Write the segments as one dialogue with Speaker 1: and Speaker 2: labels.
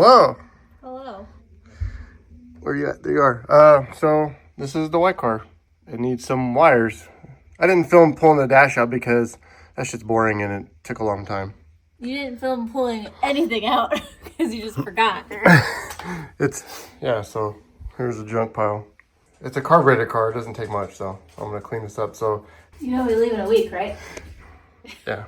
Speaker 1: Hello.
Speaker 2: Hello.
Speaker 1: Where you at? There you are. So this is the white car. It needs some wires. I didn't film pulling the dash out because that shit's boring and it took a long time.
Speaker 2: You didn't film pulling anything out because you just forgot.
Speaker 1: So here's a junk pile. It's a carbureted car. It doesn't take much, so I'm going to clean this up. So
Speaker 2: you know we leave in a week, right?
Speaker 1: Yeah.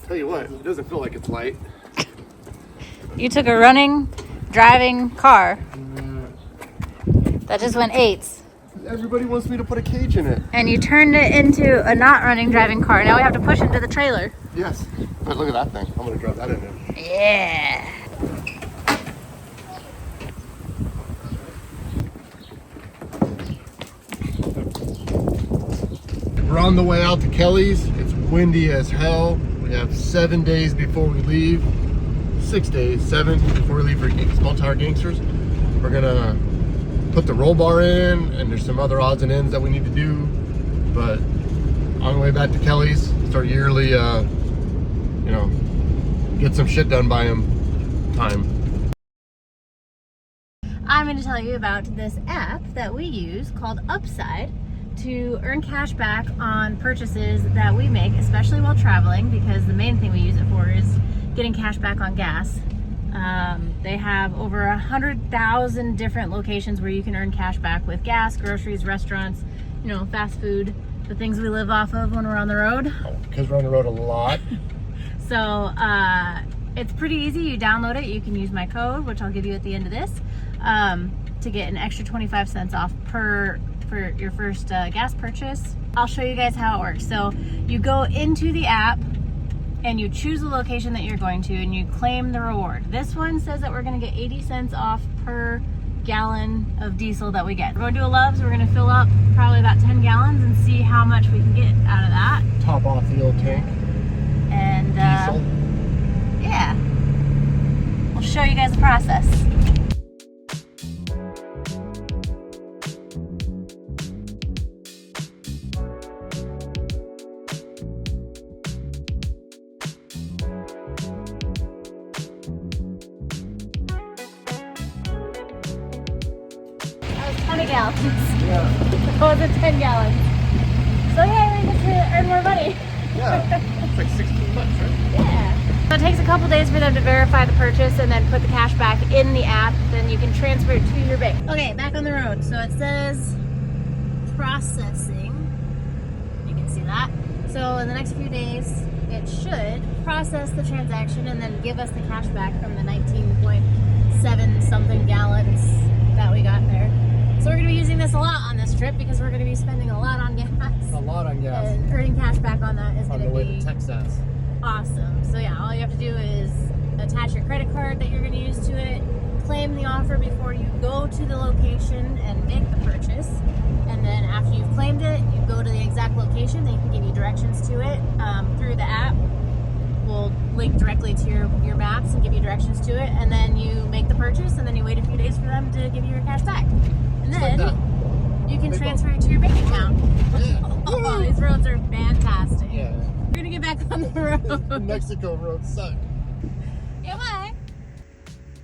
Speaker 1: Tell you what, it doesn't feel like it's light.
Speaker 2: You took a running, driving car that just went 8s.
Speaker 1: Everybody wants me to put a cage in it.
Speaker 2: And you turned it into a not running, driving car. Now we have to push into the trailer.
Speaker 1: Yes. But look at that thing. I'm going to drop that in there.
Speaker 2: Yeah.
Speaker 1: We're on the way out to Kelly's. It's windy as hell. We have 7 days before we leave. 6 days, 7 before we leave for Small Tire Gangsters. We're gonna put the roll bar in, and there's some other odds and ends that we need to do. But on the way back to Kelly's, it's our yearly, get some shit done by him time.
Speaker 2: I'm going to tell you about this app that we use called Upside to earn cash back on purchases that we make, especially while traveling, because the main thing we use it for is getting cash back on gas. They have over 100,000 different locations where you can earn cash back with gas, groceries, restaurants, fast food, the things we live off of when we're on the road.
Speaker 1: Because we're on the road a lot.
Speaker 2: So it's pretty easy. You download it. You can use my code, which I'll give you at the end of this, to get an extra 25 cents off for your first gas purchase. I'll show you guys how it works. So you go into the app and you choose the location that you're going to and you claim the reward. This one says that we're going to get 80 cents off per gallon of diesel that we get. We're going to do a Love's. We're going to fill up probably about 10 gallons and see how much we can get out of that.
Speaker 1: Top off the old tank.
Speaker 2: And
Speaker 1: diesel.
Speaker 2: Yeah, we'll show you guys the process. That was 20 gallons.
Speaker 1: Yeah.
Speaker 2: That wasn't 10 gallons. So yeah, we get to earn more money.
Speaker 1: Yeah. It's like 16 bucks, right?
Speaker 2: Yeah. So it takes a couple days for them to verify the purchase and then put the cash back in the app. Then you can transfer it to your bank. Okay, back on the road. So it says processing. You can see that. So in the next few days, it should process the transaction and then give us the cash back from the 19.7 something gallons that we got there. So we're going to be using this a lot on this trip because we're going to be spending a lot on gas.
Speaker 1: A lot on gas.
Speaker 2: And earning cash back on that is going to be
Speaker 1: on the way to Texas.
Speaker 2: Awesome. So yeah, all you have to do is attach your credit card that you're going to use to it, claim the offer before you go to the location and make the purchase. And then after you've claimed it, you go to the exact location. They can give you directions to it through the app. We'll link directly to your maps and give you directions to it. And then you make the purchase, and then you wait a few days for them to give you your cash back. And then you can transfer it to your bank account.
Speaker 1: Yeah.
Speaker 2: Oh, these roads are fantastic.
Speaker 1: Yeah.
Speaker 2: We're gonna get back on the road.
Speaker 1: Mexico roads suck.
Speaker 2: Yeah, bye.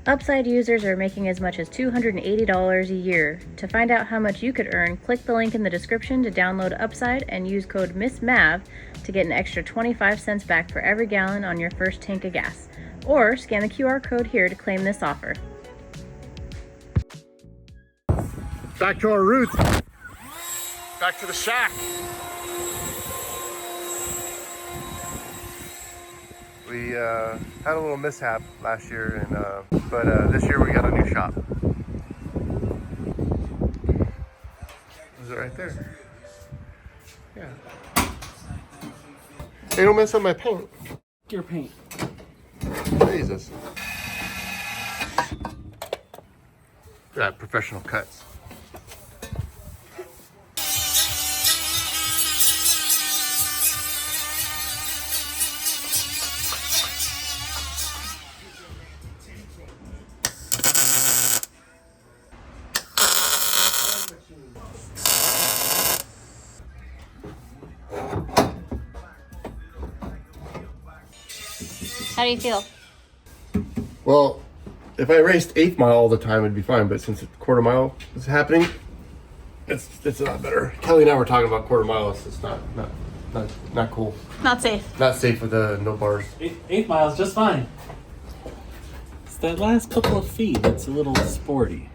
Speaker 3: Upside users are making as much as $280 a year. To find out how much you could earn, click the link in the description to download Upside and use code MISSMAV to get an extra 25 cents back for every gallon on your first tank of gas. Or scan the QR code here to claim this offer.
Speaker 1: Back to our roots. Back to the shack. We had a little mishap last year, but this year we got a new shop. Is it right there? Yeah. Hey, don't mess up my paint.
Speaker 4: Your paint.
Speaker 1: Jesus. Look at that, professional cuts.
Speaker 2: How do you feel?
Speaker 1: Well, if I raced 8th mile all the time, it'd be fine. But since it's quarter mile is happening, it's a lot better. Kelly and I were talking about quarter mile. It's just not cool.
Speaker 2: Not safe.
Speaker 1: Not safe with the no bars.
Speaker 4: 8 miles, just fine. It's that last couple of feet that's a little sporty.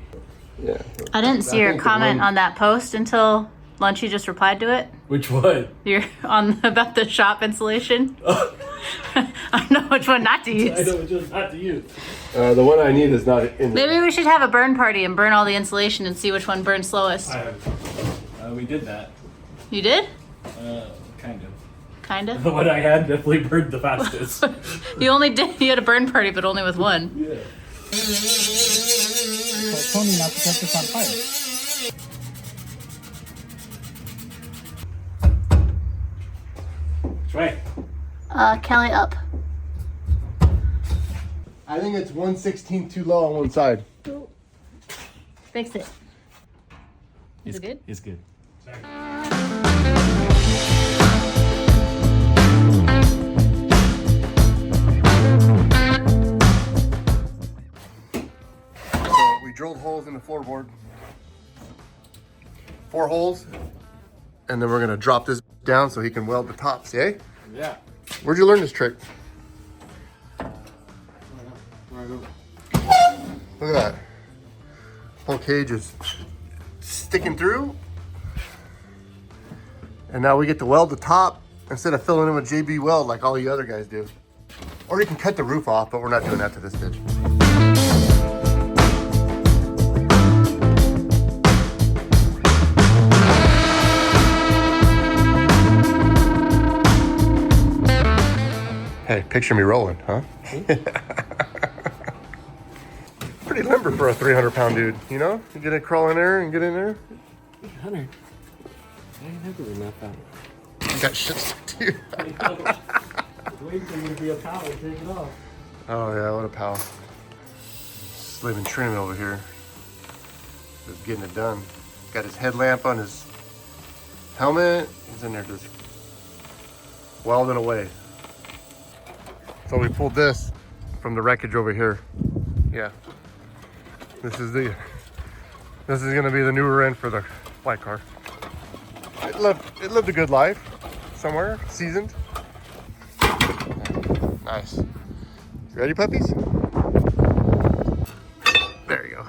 Speaker 1: Yeah.
Speaker 2: I didn't see your
Speaker 1: think the
Speaker 2: comment
Speaker 1: one-
Speaker 2: on that post until Lunchy just replied to it.
Speaker 4: Which one?
Speaker 2: You're on about the shop insulation. I know which one not to use.
Speaker 4: I know which one's not to use.
Speaker 1: The one I need is not in there.
Speaker 2: Maybe we should have a burn party and burn all the insulation and see which one burns slowest.
Speaker 4: We did that.
Speaker 2: You did?
Speaker 4: Kind of.
Speaker 2: Kind of.
Speaker 4: The one I had definitely burned the fastest.
Speaker 2: You had a burn party, but only with one.
Speaker 4: Yeah.
Speaker 5: Told me not to set this on fire.
Speaker 4: That's right.
Speaker 2: Kelly up.
Speaker 1: I think it's 1/16 too low on one side.
Speaker 2: Fix it. Is it good?
Speaker 4: It's good.
Speaker 1: So we drilled holes in the floorboard. 4 holes. And then we're gonna drop this down so he can weld the tops, eh?
Speaker 4: Yeah.
Speaker 1: Where'd you learn this trick? Look at that. Whole cage is sticking through. And now we get to weld the top instead of filling in with JB Weld like all you other guys do. Or you can cut the roof off, but we're not doing that to this bitch. Hey, picture me rolling, huh? Pretty limber for a 300-pound dude, you know? You get it, crawl in there and get in there.
Speaker 4: 300. I ain't never been that fast.
Speaker 1: You got shit stuck to you.
Speaker 4: Waiting for you to be a power, take it off.
Speaker 1: Oh yeah, what a pal. Just leaving trim over here. Just getting it done. Got his headlamp on his helmet. He's in there just welding away. So we pulled this from the wreckage over here. Yeah. This is gonna be the newer end for the white car. It lived a good life somewhere, seasoned. Nice. You ready, puppies? There you go.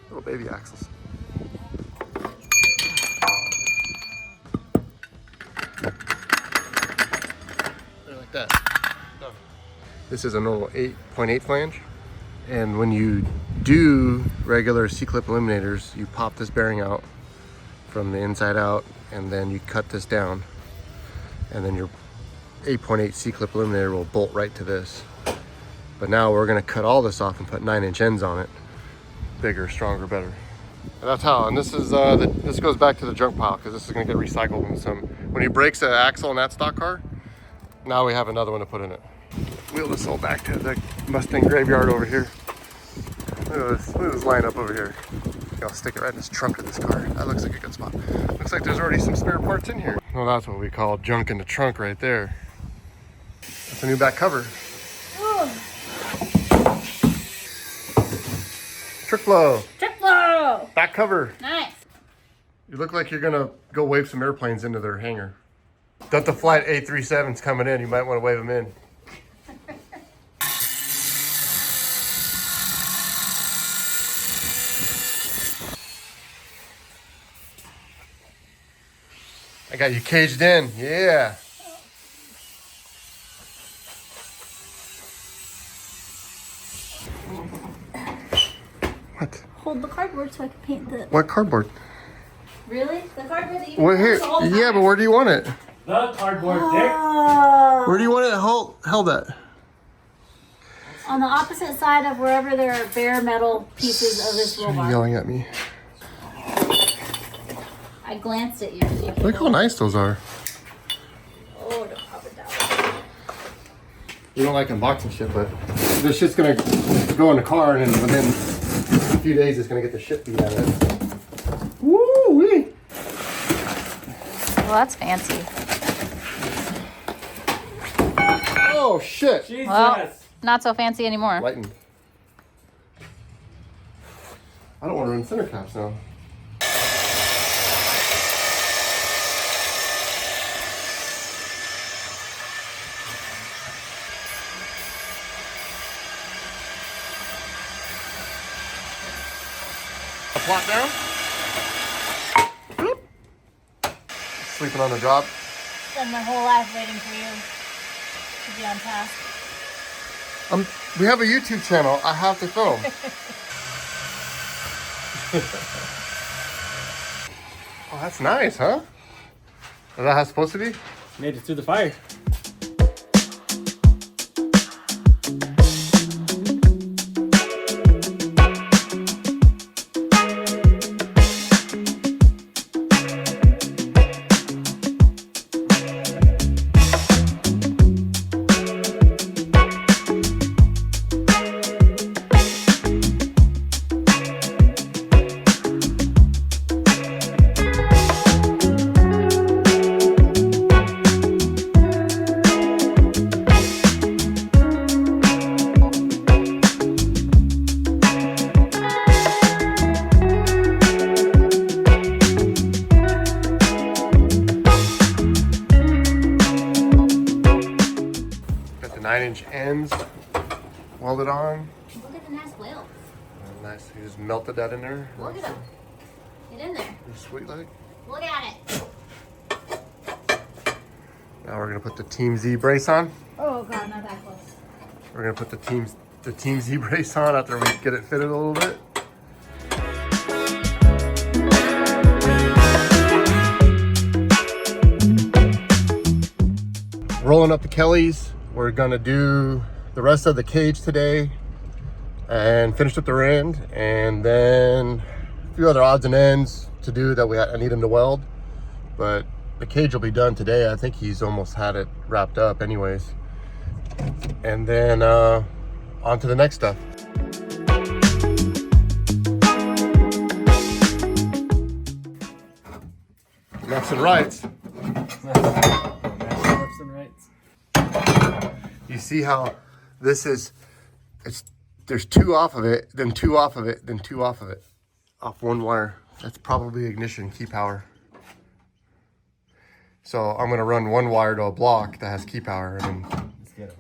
Speaker 1: Little baby axles. Like that. No. This is a normal 8.8 flange. And when you do regular C-clip eliminators, you pop this bearing out from the inside out, and then you cut this down, and then your 8.8 C-clip eliminator will bolt right to this. But now we're gonna cut all this off and put 9-inch ends on it. Bigger, stronger, better. And that's how, and this is this goes back to the junk pile because this is gonna get recycled in some, when he breaks an axle in that stock car, now we have another one to put in it. Wheel this all back to the Mustang graveyard over here. Look at this line up over here. I'll stick it right in this trunk of this car. That looks like a good spot. Looks like there's already some spare parts in here. Well, that's what we call junk in the trunk right there. That's a new back cover. Trick flow.
Speaker 2: Trick flow.
Speaker 1: Back cover.
Speaker 2: Nice.
Speaker 1: You look like you're gonna go wave some airplanes into their hangar. Delta Flight A37's coming in. You might want to wave them in. I got you caged in. Yeah. What?
Speaker 2: Hold the cardboard so I can paint the.
Speaker 1: What cardboard?
Speaker 2: Really? The cardboard that you
Speaker 1: Well, here. Yeah, but where do you want it?
Speaker 4: The cardboard dick.
Speaker 1: Where do you want it held at?
Speaker 2: On the opposite side of wherever there are bare metal pieces of this
Speaker 1: You're
Speaker 2: robot.
Speaker 1: yelling at me.
Speaker 2: I glanced at you.
Speaker 1: Look how nice those are.
Speaker 2: Oh, don't pop it down.
Speaker 1: We don't like unboxing shit, but this shit's gonna go in the car, and then within a few days, it's gonna get the shit beat out of it. Woo-wee!
Speaker 2: Well, that's fancy.
Speaker 1: Oh shit!
Speaker 4: Jesus.
Speaker 3: Well, not so fancy anymore.
Speaker 1: Lightened. I don't want to run center caps now. Plop down. Boop. Sleeping on the job.
Speaker 2: Spend my whole life waiting for you to be on task.
Speaker 1: We have a YouTube channel. I have to film. Oh, that's nice, huh? Is that how it's supposed to be?
Speaker 4: Made it through the fire.
Speaker 1: Got the 9-inch ends welded on.
Speaker 2: Look at the nice wheels.
Speaker 1: Oh, nice. You just melted that in there.
Speaker 2: Look at them. Get in there.
Speaker 1: Sweet leg.
Speaker 2: Look at it.
Speaker 1: Now we're gonna put the Team Z brace on.
Speaker 2: Oh god, not that close.
Speaker 1: We're gonna put the Team Z brace on after we get it fitted a little bit. Rolling up the Kellys. We're gonna do the rest of the cage today and finish up the rear end, and then a few other odds and ends to do that I need him to weld. But the cage will be done today. I think he's almost had it wrapped up anyways. And then on to the next stuff. Lefts and rights.
Speaker 4: Lefts and rights.
Speaker 1: You see how this is, there's two off of it, then two off of it, then two off of it. Off one wire. That's probably ignition key power. So I'm gonna run one wire to a block that has key power, and
Speaker 4: Let's get it.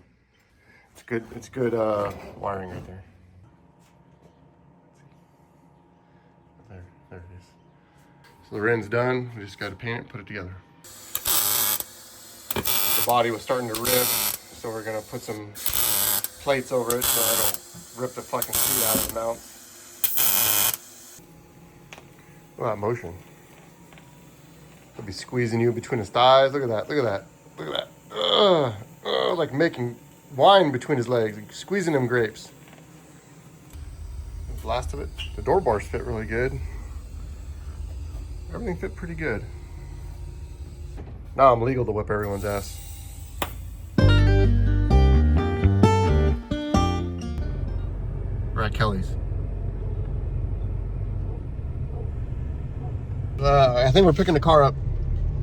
Speaker 1: it's good wiring right there. There it is. So the end's done. We just got to paint it, put it together. The body was starting to rip, so we're gonna put some plates over it so I don't rip the fucking seat out of the mount. Look at that motion. He'll be squeezing you between his thighs. Look at that. Look at that. Look at that. Like making wine between his legs, like squeezing them grapes. The last of it. The door bars fit really good. Everything fit pretty good. Now I'm legal to whip everyone's ass. We're at Kelly's. I think we're picking the car up,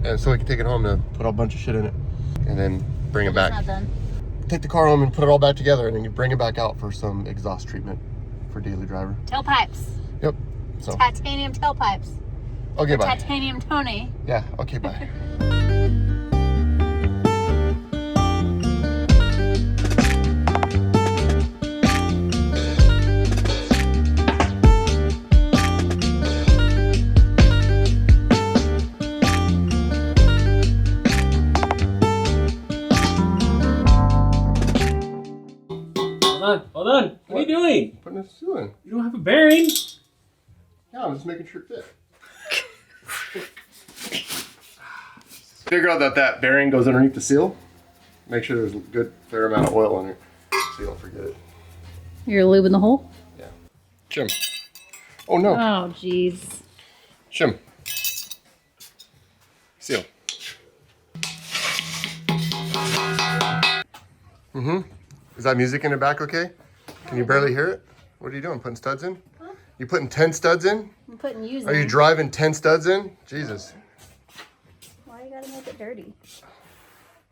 Speaker 1: and so we can take it home to put a bunch of shit in it, and then bring it back.
Speaker 2: Not done.
Speaker 1: Take the car home and put it all back together, and then you bring it back out for some exhaust treatment for daily driver.
Speaker 2: Tailpipes.
Speaker 1: Yep. So.
Speaker 2: Titanium tailpipes.
Speaker 1: Okay, bye.
Speaker 2: Titanium Tony.
Speaker 1: Yeah. Okay, bye.
Speaker 4: Hold on. What are you doing?
Speaker 1: Putting a seal in.
Speaker 4: You don't have a bearing.
Speaker 1: Yeah, I'm just making sure it fits. Figure out that bearing goes underneath the seal. Make sure there's a good fair amount of oil in it, so you don't forget it.
Speaker 3: You're lubing the hole?
Speaker 1: Yeah. Shim. Oh no.
Speaker 3: Oh, jeez.
Speaker 1: Shim. Seal. Mm-hmm. Is that music in the back okay? Can you barely hear it? What are you doing? Putting studs in?
Speaker 2: Huh?
Speaker 1: You putting 10 studs in?
Speaker 2: I'm putting using.
Speaker 1: Are you driving 10 studs in? Jesus.
Speaker 2: Why you gotta make it dirty?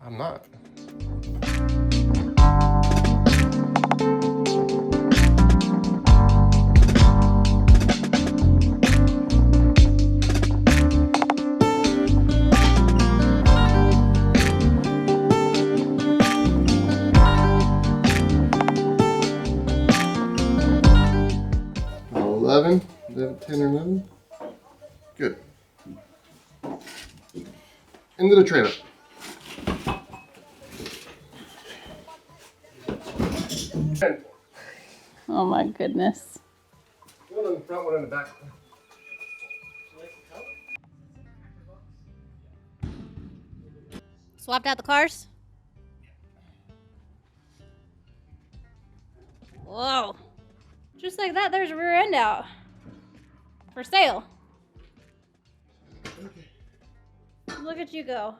Speaker 1: I'm not. into the trailer.
Speaker 2: Oh my goodness.
Speaker 1: One in the front, one in the back.
Speaker 2: Swapped out the cars? Whoa. Just like that, there's a rear end out. For sale. Look at you go.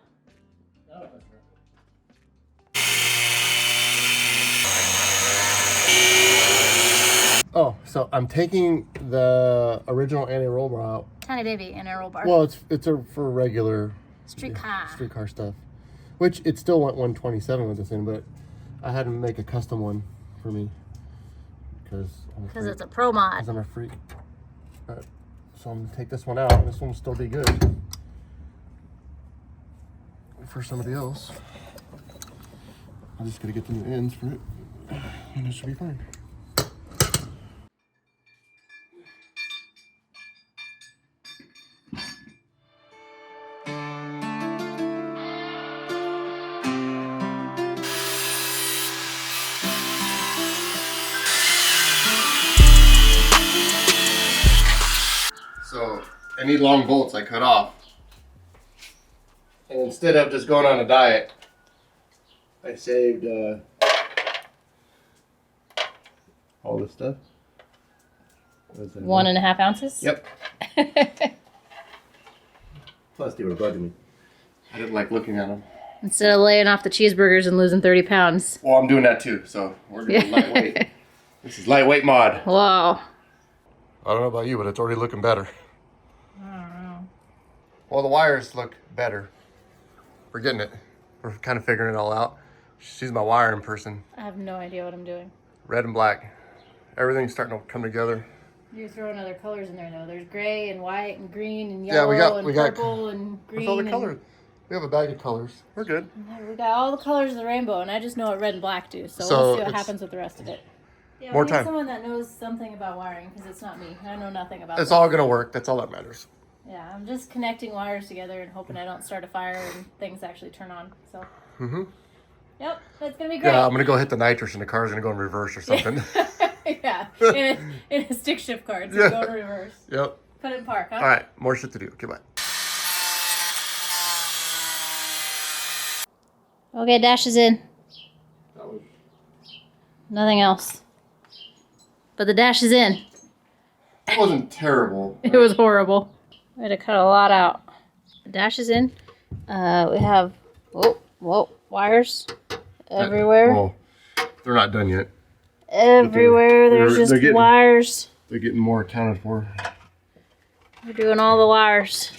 Speaker 1: Oh, so I'm taking the original anti-roll bar out.
Speaker 2: Tiny baby and a roll bar.
Speaker 1: Well, it's for regular
Speaker 2: Streetcar
Speaker 1: stuff, which it still went 127 with this in, but I had to make a custom one for me because
Speaker 2: it's a pro mod.
Speaker 1: Because I'm a freak. So I'm gonna take this one out. This one will still be good for somebody else. I'm just gonna get the new ends for it, and it should be fine. So any long bolts I cut off, and instead of just going on a diet, I saved all this stuff. What is that?
Speaker 2: 1.5 ounces?
Speaker 1: Yep. Plus they were bugging me. I didn't like looking at them.
Speaker 2: Instead of laying off the cheeseburgers and losing 30 pounds.
Speaker 1: Well, I'm doing that too, so we're doing lightweight. This is lightweight mod.
Speaker 2: Wow.
Speaker 1: I don't know about you, but it's already looking better.
Speaker 2: I don't know.
Speaker 1: Well, the wires look better. We're getting it. We're kind of figuring it all out. She's my wiring person.
Speaker 2: I have no idea what I'm doing.
Speaker 1: Red and black. Everything's starting to come together.
Speaker 2: You're throwing other colors in there though. There's gray and white and green and yellow and purple and green.
Speaker 1: With all the colors. We have a bag of colors. We're good.
Speaker 2: We got all the colors of the rainbow, and I just know what red and black do. So
Speaker 1: So
Speaker 2: we'll see what happens with the rest of it. Yeah,
Speaker 1: more
Speaker 2: we need
Speaker 1: time.
Speaker 2: someone that knows something about wiring, because it's not me. I know nothing about
Speaker 1: It's
Speaker 2: that.
Speaker 1: all gonna work. That's all that matters.
Speaker 2: Yeah, I'm just connecting wires together and hoping I don't start a fire and things actually turn on. So. Yep, that's gonna be great.
Speaker 1: Yeah, I'm gonna go hit the nitrous, and the car's gonna go in reverse or something.
Speaker 2: Yeah, in a stick shift car, it's gonna go in reverse.
Speaker 1: Yep.
Speaker 2: Put it in park, huh?
Speaker 1: All right, more shit to do. Okay, bye.
Speaker 2: Okay, dash is in. Nothing else. But the dash is in.
Speaker 1: It wasn't terrible.
Speaker 2: It was horrible. We had to cut a lot out. The dash is in. We have wires everywhere.
Speaker 1: Well, they're not done yet.
Speaker 2: Everywhere there's just wires.
Speaker 1: They're getting more accounted for.
Speaker 2: We're doing all the wires.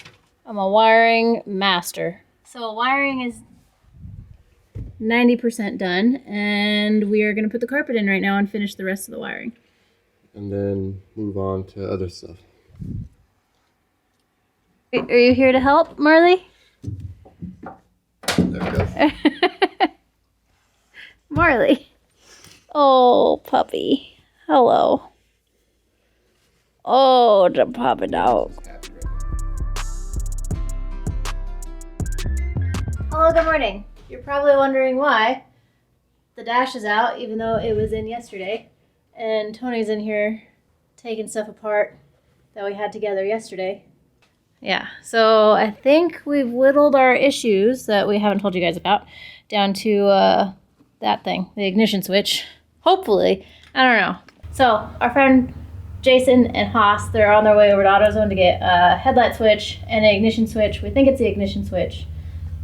Speaker 2: I'm a wiring master. So wiring is 90% done, and we are going to put the carpet in right now and finish the rest of the wiring.
Speaker 1: And then move on to other stuff.
Speaker 2: Are you here to help, Marley?
Speaker 1: There we go.
Speaker 2: Marley. Oh, puppy. Hello. Oh, the puppy dog. Hello, good morning. You're probably wondering why the dash is out, even though it was in yesterday. And Tony's in here taking stuff apart that we had together yesterday. Yeah, so I think we've whittled our issues that we haven't told you guys about down to that thing, the ignition switch. Hopefully. I don't know. So our friend Jason and Haas, they're on their way over to AutoZone to get a headlight switch and an ignition switch. We think it's the ignition switch,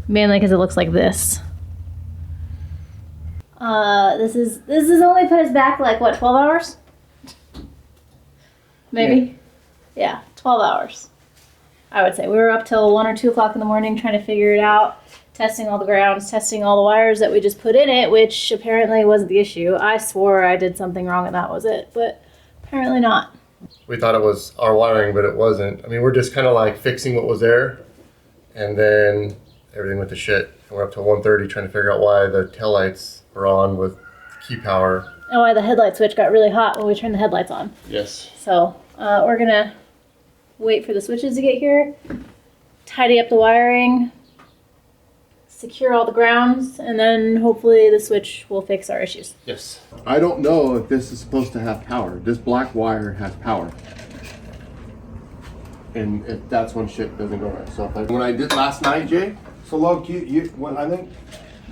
Speaker 2: mainly because it looks like this. This is only put us back like what, 12 hours? Maybe? Yeah, 12 hours. I would say. We were up till 1 or 2 o'clock in the morning trying to figure it out, testing all the grounds, testing all the wires that we just put in it, which apparently wasn't the issue. I swore I did something wrong and that was it, but apparently not.
Speaker 1: We thought it was our wiring, but it wasn't. I mean, we're just kind of like fixing what was there, and then everything went to shit. And we're up till 1:30 trying to figure out why the taillights were on with key power.
Speaker 2: And why the headlight switch got really hot when we turned the headlights on.
Speaker 1: Yes.
Speaker 2: So we're gonna wait for the switches to get here, tidy up the wiring, secure all the grounds, and then hopefully the switch will fix our issues.
Speaker 1: Yes. I don't know if this is supposed to have power. This black wire has power. And if that's when shit doesn't go right. So when I did last night, Jay.
Speaker 6: So look, I think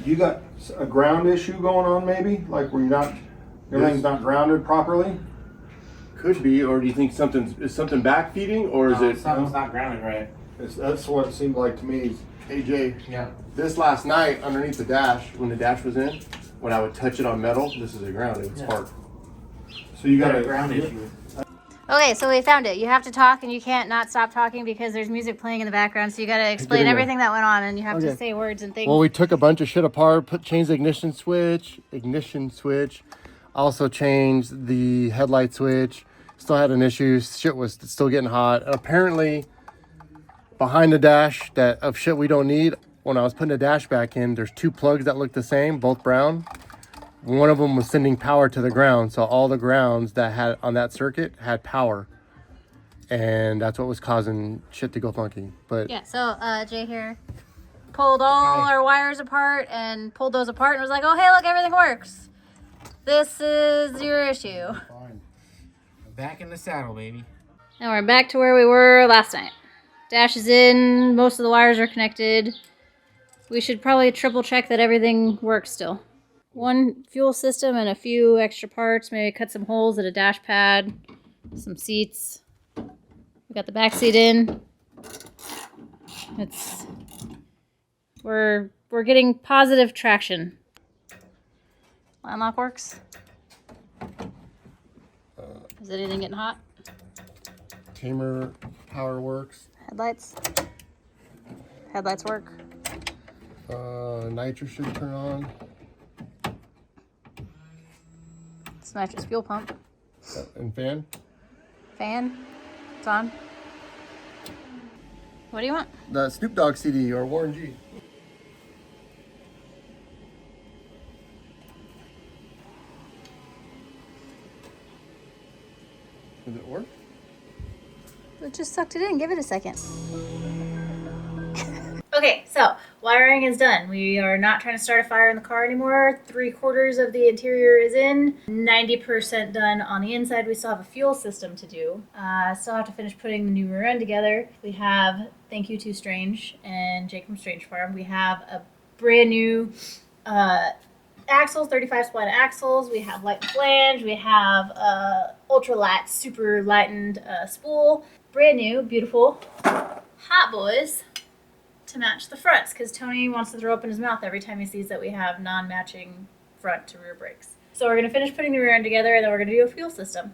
Speaker 6: you got a ground issue going on, maybe, like where everything's not grounded properly.
Speaker 1: Could be, or do you think is something backfeeding, or is it?
Speaker 4: Something's not grounded right.
Speaker 6: That's what it seemed like to me.
Speaker 1: Hey Jay.
Speaker 4: Yeah.
Speaker 1: This last night underneath the dash, when the dash was in, when I would touch it on metal, this is a ground. It would spark.
Speaker 6: So you got
Speaker 4: a ground issue.
Speaker 2: Okay, so we found it. You have to talk, and you can't not stop talking because there's music playing in the background. So you got to explain everything that went on, and you have to say words and things.
Speaker 1: Well, we took a bunch of shit apart, changed the ignition switch. Also changed the headlight switch. Still had an issue. Shit was still getting hot. And apparently, behind the dash of shit we don't need, when I was putting the dash back in, there's 2 plugs that look the same, both brown. One of them was sending power to the ground, so all the grounds that had on that circuit had power, and that's what was causing shit to go funky. But
Speaker 2: yeah, so Jay here pulled all our wires apart and pulled those apart and was like, oh hey, look, everything works. This is your issue.
Speaker 5: Fine. Back in the saddle, baby.
Speaker 2: Now we're back to where we were last night. Dash is in, most of the wires are connected. We should probably triple check that everything works still. 1 fuel system and a few extra parts, maybe cut some holes at a dash pad, some seats. We got the back seat in. We're getting positive traction. Line lock works. Is anything getting hot?
Speaker 1: tamer power works.
Speaker 2: Headlights work.
Speaker 1: Nitro should turn on.
Speaker 2: It's nitrous fuel pump.
Speaker 1: And fan.
Speaker 2: Fan. It's on. What do you want?
Speaker 1: The Snoop Dogg CD or Warren G. Does it work?
Speaker 2: It just sucked it in. Give it a second. Okay, so wiring is done. We are not trying to start a fire in the car anymore. 3/4 of the interior is in. 90% done on the inside. We still have a fuel system to do. Still have to finish putting the new rear end together. We have, thank you to Strange and Jake from Strange Farm, we have a brand new axles, 35 spline axles. We have light flange. We have ultra light, super lightened spool. Brand new, beautiful Hot Boys to match the fronts, because Tony wants to throw up in his mouth every time he sees that we have non-matching front to rear brakes. So we're going to finish putting the rear end together, and then we're going to do a fuel system.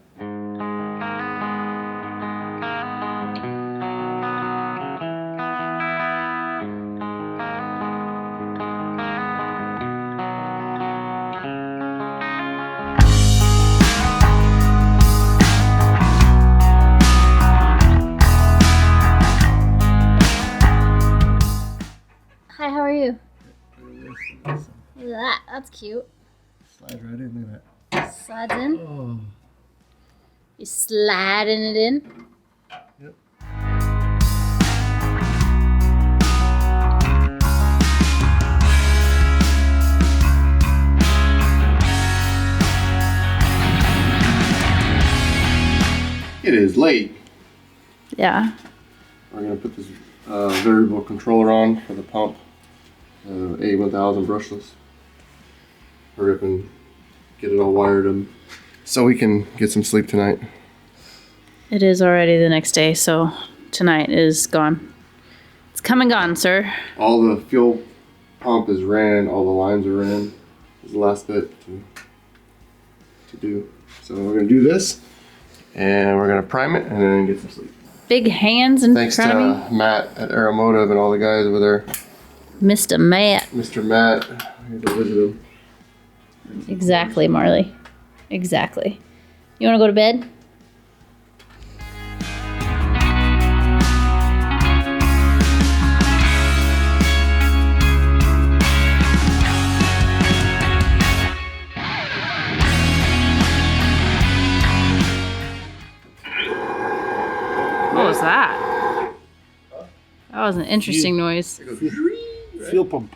Speaker 2: Hi, how are you? Look at that. That's cute.
Speaker 1: Slides right in, look at that.
Speaker 2: Slides in.
Speaker 1: Oh.
Speaker 2: You sliding it in.
Speaker 1: Yep. It is late.
Speaker 2: Yeah.
Speaker 1: We're gonna put this variable controller on for the pump. A1000 brushless. Hurry up and get it all wired up so we can get some sleep tonight.
Speaker 2: It is already the next day, so tonight is gone. It's come and gone, sir.
Speaker 1: All the fuel pump is ran, all the lines are ran. This is the last bit to do. So we're gonna do this, and we're gonna prime it, and then get some sleep.
Speaker 2: Big hands in
Speaker 1: Thanks
Speaker 2: front
Speaker 1: to
Speaker 2: of me.
Speaker 1: Matt at Aeromotive and all the guys over there.
Speaker 2: Mr. Matt.
Speaker 1: Mr. Matt, I had to visit him.
Speaker 2: Exactly, Marley. Exactly. You want to go to bed? What was that? That was an interesting noise.
Speaker 6: Fuel pump.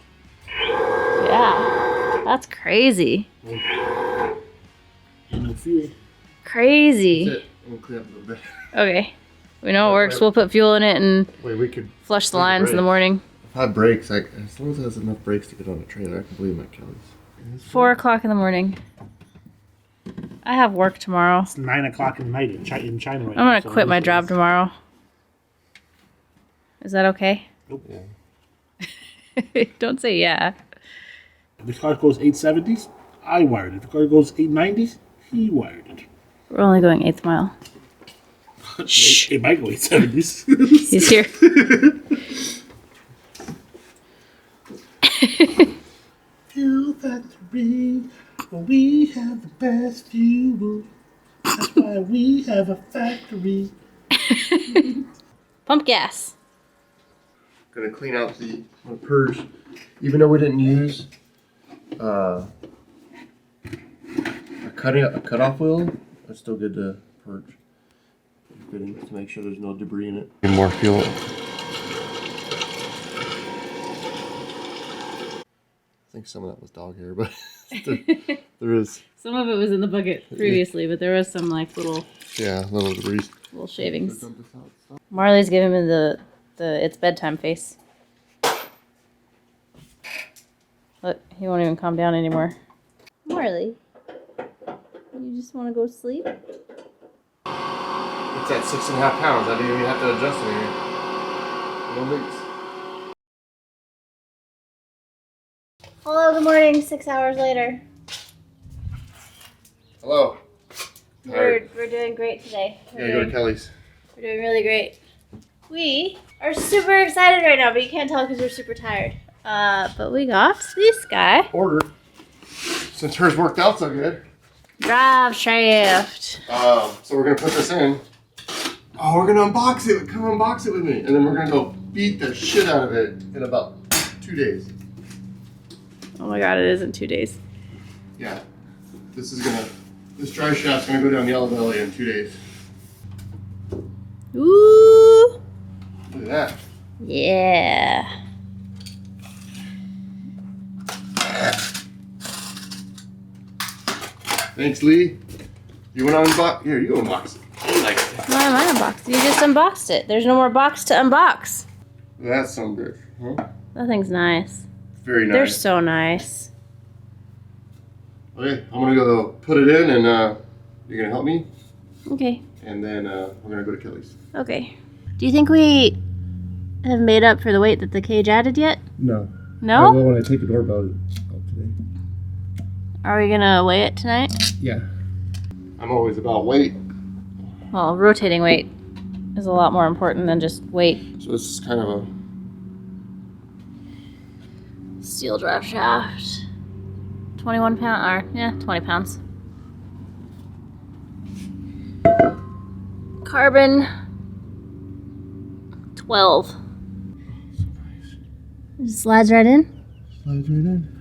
Speaker 3: Yeah. That's crazy.
Speaker 4: No fuel.
Speaker 3: Crazy.
Speaker 1: That's it. We'll clean up a little bit.
Speaker 3: Okay. We know it works. We'll put fuel in it and
Speaker 1: Wait, we could
Speaker 3: flush the lines in the morning.
Speaker 1: If I have brakes, as long as it has enough brakes to get on a trailer, I can believe my Kelly's.
Speaker 3: 4 o'clock in the morning. I have work tomorrow.
Speaker 4: It's 9 o'clock in the night in China right now.
Speaker 3: I'm gonna quit my job tomorrow. Is that okay?
Speaker 4: Nope.
Speaker 1: Yeah.
Speaker 3: Don't say yeah.
Speaker 4: If the car goes 870s, I wired it. If the car goes 890s, he wired it.
Speaker 3: We're only going 8th mile. Shh.
Speaker 4: It might go 870s.
Speaker 3: He's here.
Speaker 4: Fuel factory, we have the best fuel. That's why we have a factory.
Speaker 3: Pump gas.
Speaker 1: Gonna clean out the purge. Even though we didn't use a cutoff wheel, it's still good to purge. Fitting to make sure there's no debris in it. And more fuel. I think some of that was dog hair, but there is.
Speaker 3: Some of it was in the bucket previously, but there was some like little
Speaker 1: debris.
Speaker 3: little shavings. Marley's giving me the it's bedtime face. Look, he won't even calm down anymore. Marley, you just want to go sleep?
Speaker 1: It's at 6.5 pounds. I didn't even have to adjust anything. No leaks.
Speaker 3: Hello, good morning. 6 hours later.
Speaker 1: Hello.
Speaker 3: We're doing great today.
Speaker 1: Yeah, go to Kelly's.
Speaker 3: We're doing really great. We are super excited right now, but you can't tell because we're super tired. But we got this guy.
Speaker 1: Ordered. Since hers worked out so good.
Speaker 3: Driveshaft.
Speaker 1: So we're gonna put this in. Oh, we're gonna unbox it. Come unbox it with me, and then we're gonna go beat the shit out of it in about 2 days.
Speaker 3: Oh my god, it is in 2 days.
Speaker 1: Yeah, this drive shaft's gonna go down Yello Belly in 2 days.
Speaker 3: Ooh.
Speaker 1: Look at that.
Speaker 3: Yeah.
Speaker 1: Thanks, Lee. You want to unbox? Here, you unbox it.
Speaker 3: Why am I unboxed? You just unboxed it. There's no more box to unbox.
Speaker 1: That's some good. Huh?
Speaker 3: That thing's nice.
Speaker 1: Very nice.
Speaker 3: They're so nice.
Speaker 1: Okay, I'm gonna go put it in, and you're gonna help me,
Speaker 3: Okay.
Speaker 1: and then we're gonna go to Kelly's.
Speaker 3: Okay. Do you think we have made up for the weight that the cage added yet?
Speaker 1: No.
Speaker 3: No?
Speaker 1: when I take the doorbell out today.
Speaker 3: Are we gonna weigh it tonight?
Speaker 1: Yeah. I'm always about weight.
Speaker 3: Well, rotating weight is a lot more important than just weight.
Speaker 1: So this is kind of a
Speaker 3: Steel drive shaft. 21 pound, or yeah, 20 pounds. Carbon 12. It slides right in.
Speaker 1: slides right in.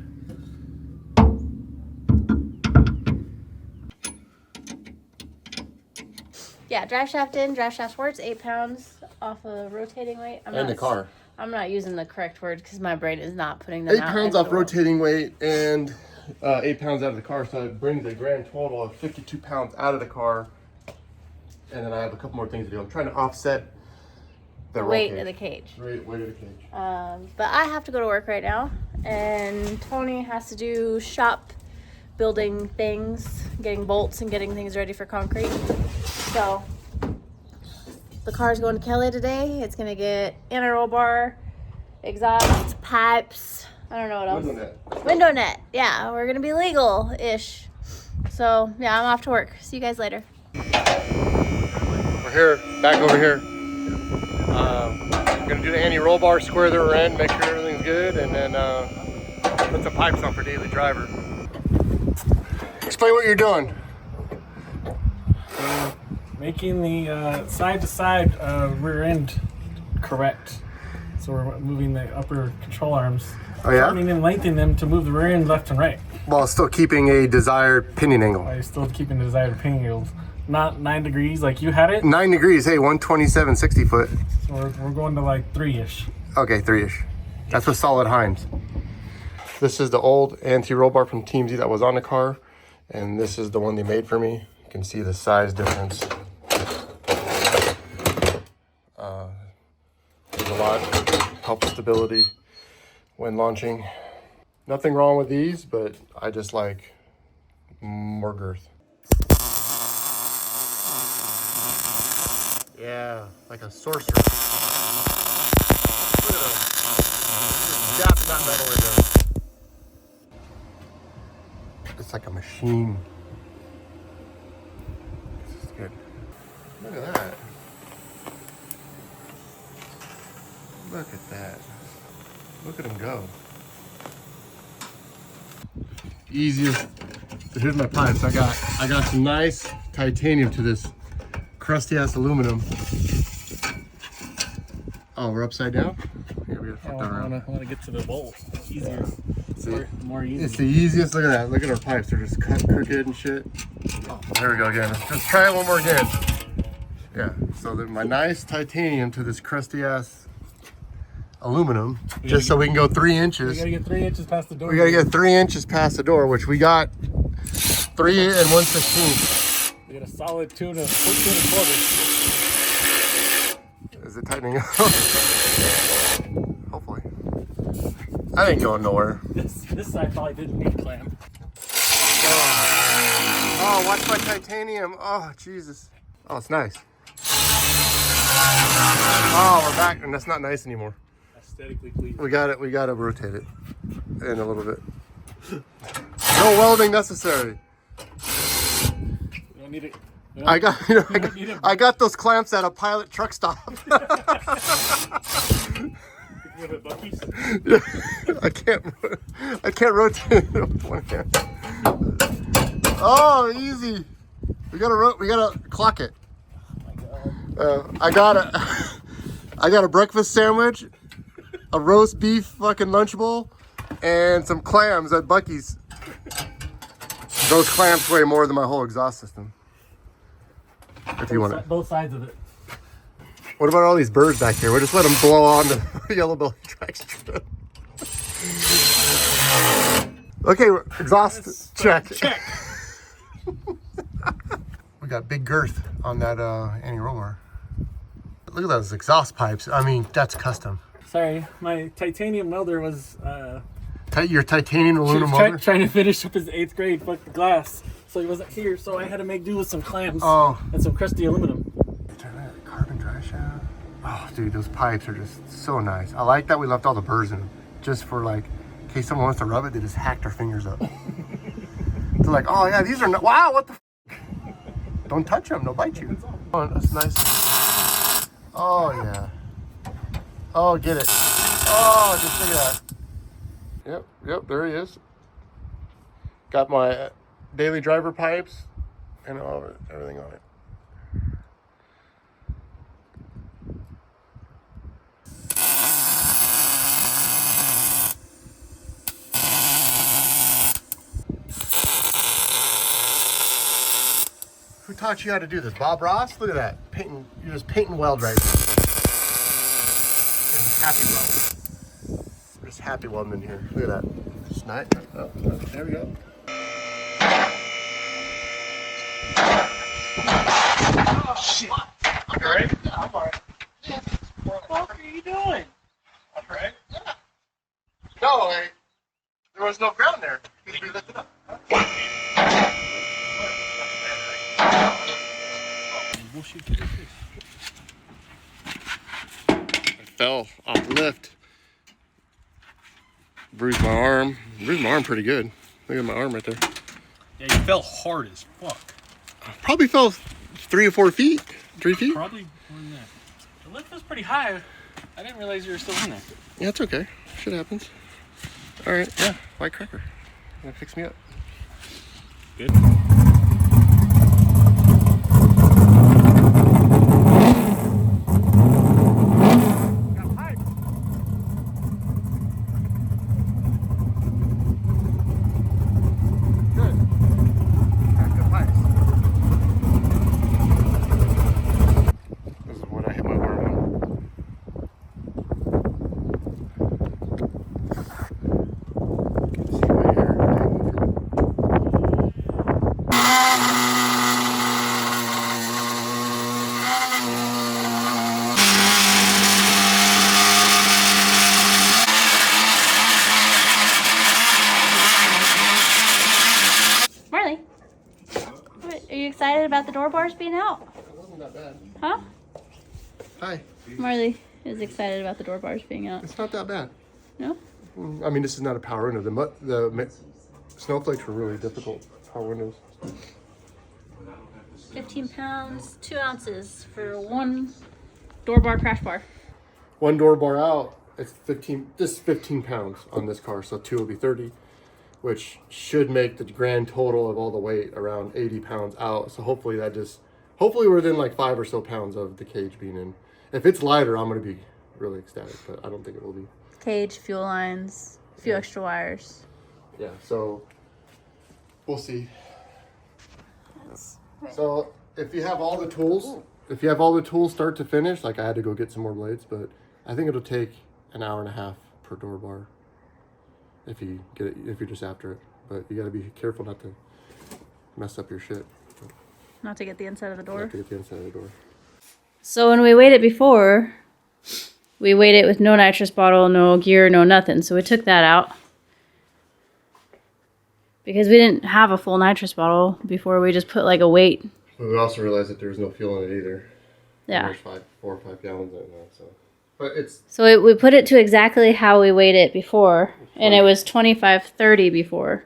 Speaker 3: Yeah, drive shaft in, drive shaft works, 8 pounds off of rotating weight.
Speaker 1: And the car.
Speaker 3: I'm not using the correct word because my brain is not putting them
Speaker 1: 8
Speaker 3: out.
Speaker 1: pounds off rotating weight and 8 pounds out of the car, so it brings a grand total of 52 pounds out of the car. And then I have a couple more things to do. I'm trying to offset the
Speaker 3: weight of the cage.
Speaker 1: Weight of the cage.
Speaker 3: But I have to go to work right now, and Tony has to do shop building things, getting bolts and getting things ready for concrete. So the car's going to Kelly today. It's gonna get inner roll bar, exhaust, pipes. I don't know what else.
Speaker 1: Window net.
Speaker 3: Window net. Yeah, we're gonna be legal-ish. So yeah, I'm off to work. See you guys later.
Speaker 1: We're here, back over here. We're gonna do the anti-roll bar, square the rear end, make sure everything's good, and then put some pipes on for daily driver. Explain what you're doing.
Speaker 4: Making the side-to-side rear end correct. So we're moving the upper control arms.
Speaker 1: Oh yeah?
Speaker 4: Shortening and lengthening them to move the rear end left and right.
Speaker 1: While still keeping a desired pinion angle.
Speaker 4: While you're still keeping the desired pinion angles. Not 9 degrees like you had it.
Speaker 1: 9 degrees, hey, 127, 60 foot.
Speaker 4: So we're going to like 3-ish.
Speaker 1: Okay, 3-ish. That's with solid Heims. This is the old anti-roll bar from TMZ that was on the car. And this is the one they made for me. You can see the size difference. There's a lot. Helps stability when launching. Nothing wrong with these, but I just like more girth. Yeah, like a sorcerer. Look at him. Japping that metal in there. It's like a machine. This is good. Look at that. Look at that. Look at him go. Easiest. Here's my pipes. I got some nice titanium to this crusty ass aluminum. Oh, we're upside down? Here we go.
Speaker 4: I want to get to the bowl. It's easier. More easy.
Speaker 1: It's the easiest. Look at that. Look at our pipes. They're just cut crooked and shit. Oh, there we go again. Let's try it one more again. Yeah. So my nice titanium to this crusty ass aluminum, just so we can go 3 inches.
Speaker 4: We gotta get 3 inches past the door.
Speaker 1: We gotta get 3 inches past the door, which we got 3 and 1/16.
Speaker 4: We got a solid 2 1/4.
Speaker 1: Is it tightening up? Hopefully. I ain't going nowhere.
Speaker 4: This side probably didn't need clamp.
Speaker 1: Oh, watch my titanium. Oh, Jesus. Oh, it's nice. Oh, we're back, and that's not nice anymore.
Speaker 4: Aesthetically pleasing.
Speaker 1: We got to rotate it in a little bit. No welding necessary.
Speaker 4: We don't need it.
Speaker 1: I got those clamps at a Pilot truck stop. I can't rotate it with one hand. Oh, easy. We gotta clock it. I got a breakfast sandwich, a roast beef fucking lunch bowl, and some clams at Buc-ee's. Those clamps weigh more than my whole exhaust system. If you want it.
Speaker 4: Both sides of it.
Speaker 1: What about all these birds back here? We'll just let them blow on the Yello Belly Drag Strip. Okay, exhaust check. We got big girth on that anti-roll bar. Look at those exhaust pipes. I mean, that's custom.
Speaker 4: Sorry, my titanium welder was
Speaker 1: Your titanium aluminum welder?
Speaker 4: trying to finish up his 8th grade fucking glass. So he wasn't here, so I had to make do with some clamps and some crusty aluminum.
Speaker 1: Carbon driveshaft. Oh, dude, those pipes are just so nice. I like that we left all the burrs in them, just for like, in case someone wants to rub it, they just hack their fingers up. They're like, oh yeah, these are not, wow, what the Don't touch them, they'll bite you. Oh, that's nice. Oh yeah. Oh, get it. Oh, just look at that. Yep, there he is. Got my daily driver pipes and everything on it. Who taught you how to do this? Bob Ross? Look at that. Painting, you're just painting weld right now. Happy welding. We're just happy welding in here. Look at that. It's nice. Oh, there we go.
Speaker 4: Oh shit. You alright? Yeah, I'm alright. What the fuck are you doing? I'm alright. Yeah.
Speaker 1: No, there was no ground there. You need to be lifted up. I fell off lift. Bruised my arm. Bruised my arm pretty good. Look at my arm right there.
Speaker 4: Yeah, you fell hard as fuck.
Speaker 1: Probably fell 3 or 4 feet. 3 feet?
Speaker 4: Probably more than that. The lift was pretty high. I didn't realize you were still in there.
Speaker 1: Yeah, it's okay. Shit happens. Alright, yeah, white cracker. Gonna fix me up.
Speaker 4: Good.
Speaker 3: about the door bars being out?
Speaker 1: It wasn't that bad.
Speaker 3: Huh?
Speaker 1: Hi.
Speaker 3: Marley is excited about the door bars being out.
Speaker 1: It's not that bad.
Speaker 3: No?
Speaker 1: I mean, this is not a power window. The snowflakes were really difficult power windows.
Speaker 3: 15 pounds, 2 ounces for one door bar crash bar.
Speaker 1: One door bar out, it's 15. This is 15 pounds on this car, so 2 will be 30, which should make the grand total of all the weight around 80 pounds out. So hopefully hopefully we're within like 5 or so pounds of the cage being in. If it's lighter, I'm gonna be really ecstatic, but I don't think it will be.
Speaker 3: Cage, fuel lines, a few extra wires.
Speaker 1: Yeah, so we'll see. So if you have all the tools, start to finish, like I had to go get some more blades, but I think it'll take an hour and a half per door bar if you get it, if you're just after it. But you gotta be careful not to mess up your shit.
Speaker 3: Not to get the inside of the door.
Speaker 1: Not to get the inside of the door.
Speaker 3: So when we weighed it before, we weighed it with no nitrous bottle, no gear, no nothing. So we took that out. Because we didn't have a full nitrous bottle before, we just put like a weight.
Speaker 1: But we also realized that there was no fuel in it either.
Speaker 3: Yeah.
Speaker 1: There's 4 or 5 gallons in it now, so. But it's.
Speaker 3: So we put it to exactly how we weighed it before, and it was 25.30 before.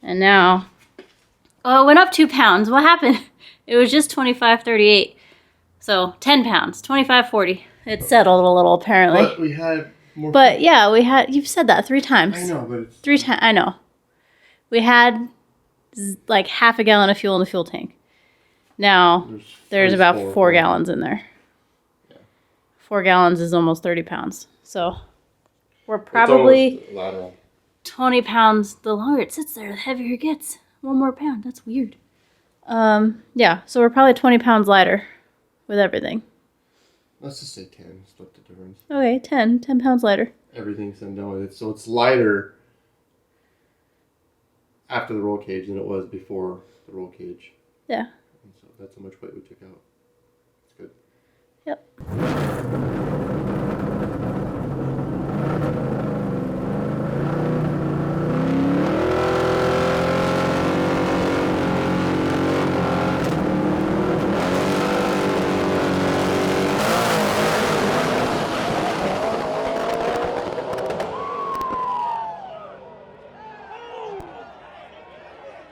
Speaker 3: And now, oh, it went up 2 pounds. What happened? It was just 25.38. So 10 pounds, 25.40. It settled a little apparently.
Speaker 1: But we had more.
Speaker 3: But yeah, you've said that 3 times.
Speaker 1: I know, but it's.
Speaker 3: 3 times, I know. We had like half a gallon of fuel in the fuel tank. Now there's about 4 gallons in there.
Speaker 1: Yeah.
Speaker 3: 4 gallons is almost 30 pounds. So we're probably 20 pounds. The longer it sits there, the heavier it gets. 1 more pound. That's weird. Yeah, so we're probably 20 pounds lighter with everything.
Speaker 1: Let's just say 10. Split the difference.
Speaker 3: Okay, 10 pounds lighter.
Speaker 1: Everything's in down. So it's lighter after the roll cage than it was before the roll cage.
Speaker 3: Yeah.
Speaker 1: And so that's how much weight we took out. It's good.
Speaker 3: Yep.